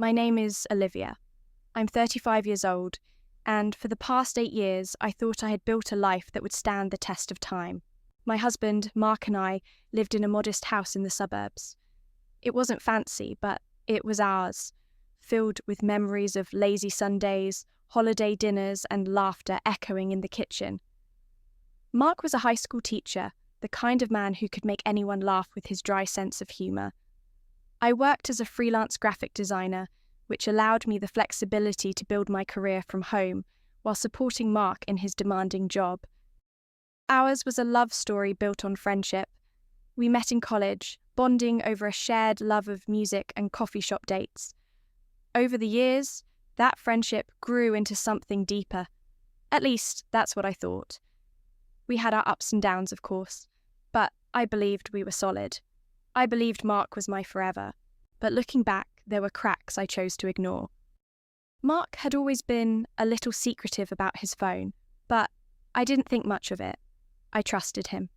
My name is Olivia. I'm 35 years old, and for the past 8 years, I thought I had built a life that would stand the test of time. My husband, Mark, and I lived in a modest house in the suburbs. It wasn't fancy, but it was ours, filled with memories of lazy Sundays, holiday dinners, and laughter echoing in the kitchen. Mark was a high school teacher, the kind of man who could make anyone laugh with his dry sense of humour. I worked as a freelance graphic designer, which allowed me the flexibility to build my career from home while supporting Mark in his demanding job. Ours was a love story built on friendship. We met in college, bonding over a shared love of music and coffee shop dates. Over the years, that friendship grew into something deeper. At least, that's what I thought. We had our ups and downs, of course, but I believed we were solid. I believed Mark was my forever, but looking back, there were cracks I chose to ignore. Mark had always been a little secretive about his phone, but I didn't think much of it. I trusted him.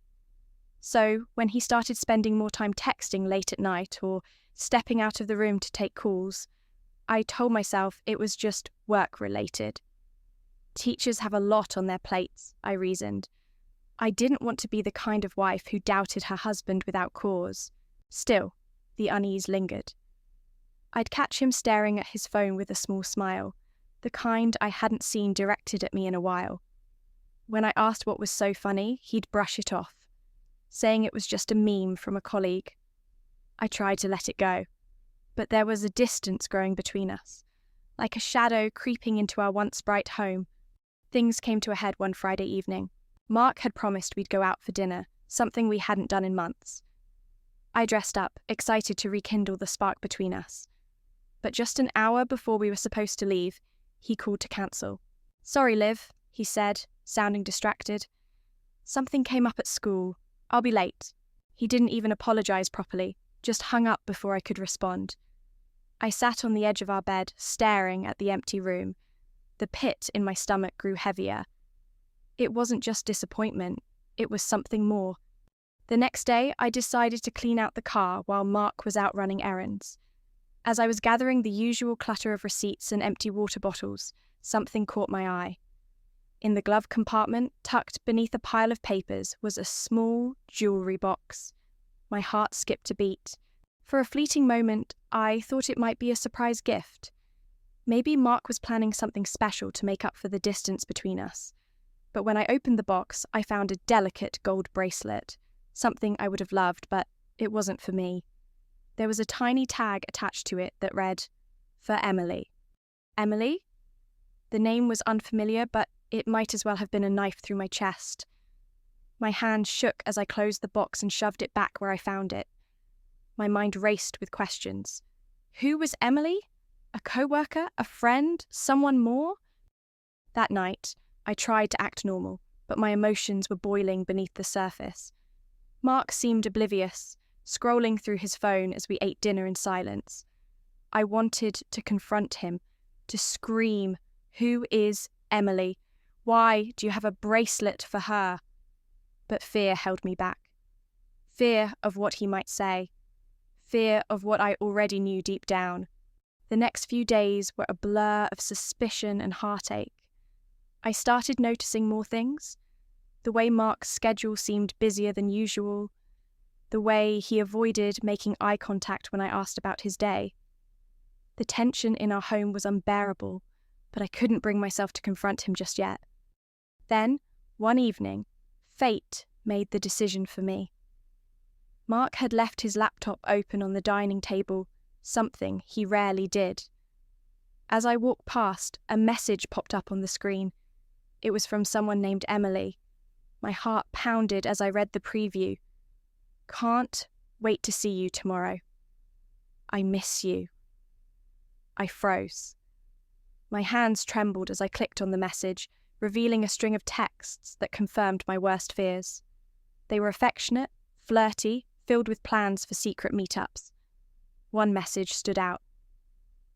So, when he started spending more time texting late at night or stepping out of the room to take calls, I told myself it was just work-related. Teachers have a lot on their plates, I reasoned. I didn't want to be the kind of wife who doubted her husband without cause. Still, the unease lingered. I'd catch him staring at his phone with a small smile, the kind I hadn't seen directed at me in a while. When I asked what was so funny, he'd brush it off, saying it was just a meme from a colleague. I tried to let it go, but there was a distance growing between us, like a shadow creeping into our once bright home. Things came to a head one Friday evening. Mark had promised we'd go out for dinner, something we hadn't done in months. I dressed up, excited to rekindle the spark between us. But just an hour before we were supposed to leave, he called to cancel. "Sorry, Liv," he said, sounding distracted. "Something came up at school. I'll be late." He didn't even apologise properly, just hung up before I could respond. I sat on the edge of our bed, staring at the empty room. The pit in my stomach grew heavier. It wasn't just disappointment, it was something more. The next day, I decided to clean out the car while Mark was out running errands. As I was gathering the usual clutter of receipts and empty water bottles, something caught my eye. In the glove compartment, tucked beneath a pile of papers, was a small jewellery box. My heart skipped a beat. For a fleeting moment, I thought it might be a surprise gift. Maybe Mark was planning something special to make up for the distance between us. But when I opened the box, I found a delicate gold bracelet, something I would have loved, but it wasn't for me. There was a tiny tag attached to it that read, "For Emily." Emily? The name was unfamiliar, but it might as well have been a knife through my chest. My hand shook as I closed the box and shoved it back where I found it. My mind raced with questions. Who was Emily? A co-worker? A friend? Someone more? That night, I tried to act normal, but my emotions were boiling beneath the surface. Mark seemed oblivious, scrolling through his phone as we ate dinner in silence. I wanted to confront him, to scream, "Who is Emily? Why do you have a bracelet for her?" But fear held me back. Fear of what he might say. Fear of what I already knew deep down. The next few days were a blur of suspicion and heartache. I started noticing more things. The way Mark's schedule seemed busier than usual. The way he avoided making eye contact when I asked about his day. The tension in our home was unbearable, but I couldn't bring myself to confront him just yet. Then, one evening, fate made the decision for me. Mark had left his laptop open on the dining table, something he rarely did. As I walked past, a message popped up on the screen. It was from someone named Emily. My heart pounded as I read the preview. "Can't wait to see you tomorrow. I miss you." I froze. My hands trembled as I clicked on the message, revealing a string of texts that confirmed my worst fears. They were affectionate, flirty, filled with plans for secret meetups. One message stood out.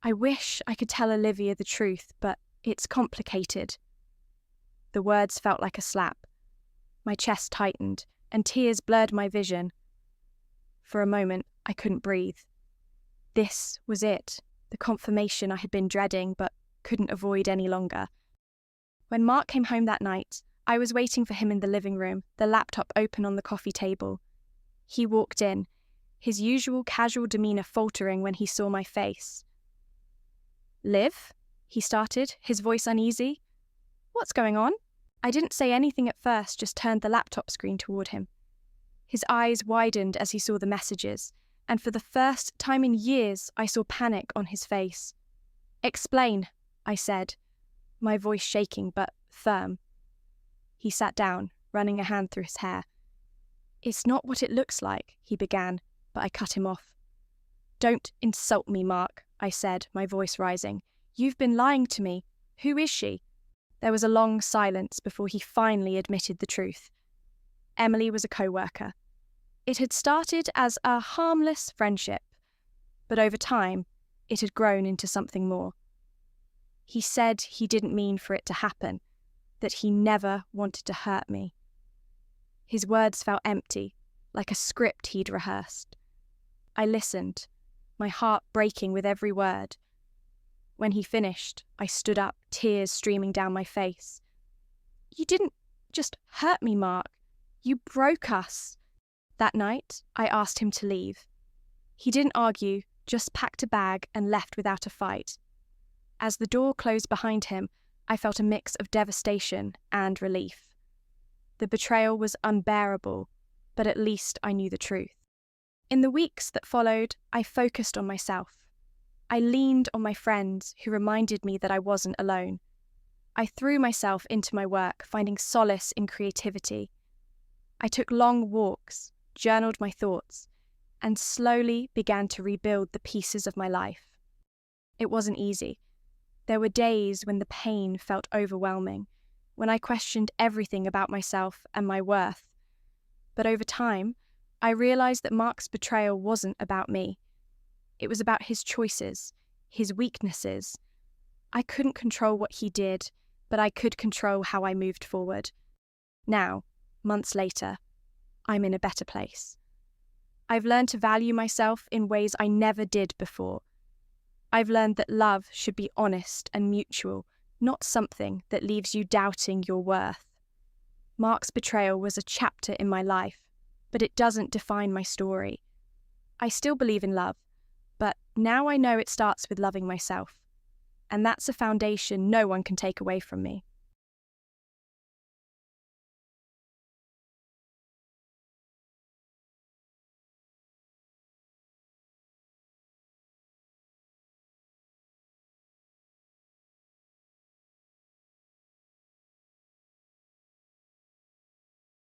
"I wish I could tell Olivia the truth, but it's complicated." The words felt like a slap. My chest tightened, and tears blurred my vision. For a moment, I couldn't breathe. This was it. the confirmation I had been dreading but couldn't avoid any longer. When Mark came home that night, I was waiting for him in the living room, the laptop open on the coffee table. He walked in, his usual casual demeanour faltering when he saw my face. "Liv?" he started, his voice uneasy. "What's going on?" I didn't say anything at first, just turned the laptop screen toward him. His eyes widened as he saw the messages, and for the first time in years I saw panic on his face. "Explain," I said, my voice shaking but firm. He sat down, running a hand through his hair. "It's not what it looks like," he began, but I cut him off. "Don't insult me, Mark," I said, my voice rising. "You've been lying to me. Who is she?" There was a long silence before he finally admitted the truth. Emily was a co-worker. It had started as a harmless friendship, but over time, it had grown into something more. He said he didn't mean for it to happen, that he never wanted to hurt me. His words felt empty, like a script he'd rehearsed. I listened, my heart breaking with every word. When he finished, I stood up, tears streaming down my face. "You didn't just hurt me, Mark. You broke us." That night, I asked him to leave. He didn't argue, just packed a bag and left without a fight. As the door closed behind him, I felt a mix of devastation and relief. The betrayal was unbearable, but at least I knew the truth. In the weeks that followed, I focused on myself. I leaned on my friends who reminded me that I wasn't alone. I threw myself into my work, finding solace in creativity. I took long walks, journaled my thoughts, and slowly began to rebuild the pieces of my life. It wasn't easy. There were days when the pain felt overwhelming, when I questioned everything about myself and my worth. But over time, I realized that Mark's betrayal wasn't about me. It was about his choices, his weaknesses. I couldn't control what he did, but I could control how I moved forward. Now, months later, I'm in a better place. I've learned to value myself in ways I never did before. I've learned that love should be honest and mutual, not something that leaves you doubting your worth. Mark's betrayal was a chapter in my life, but it doesn't define my story. I still believe in love, but now I know it starts with loving myself. And that's a foundation no one can take away from me.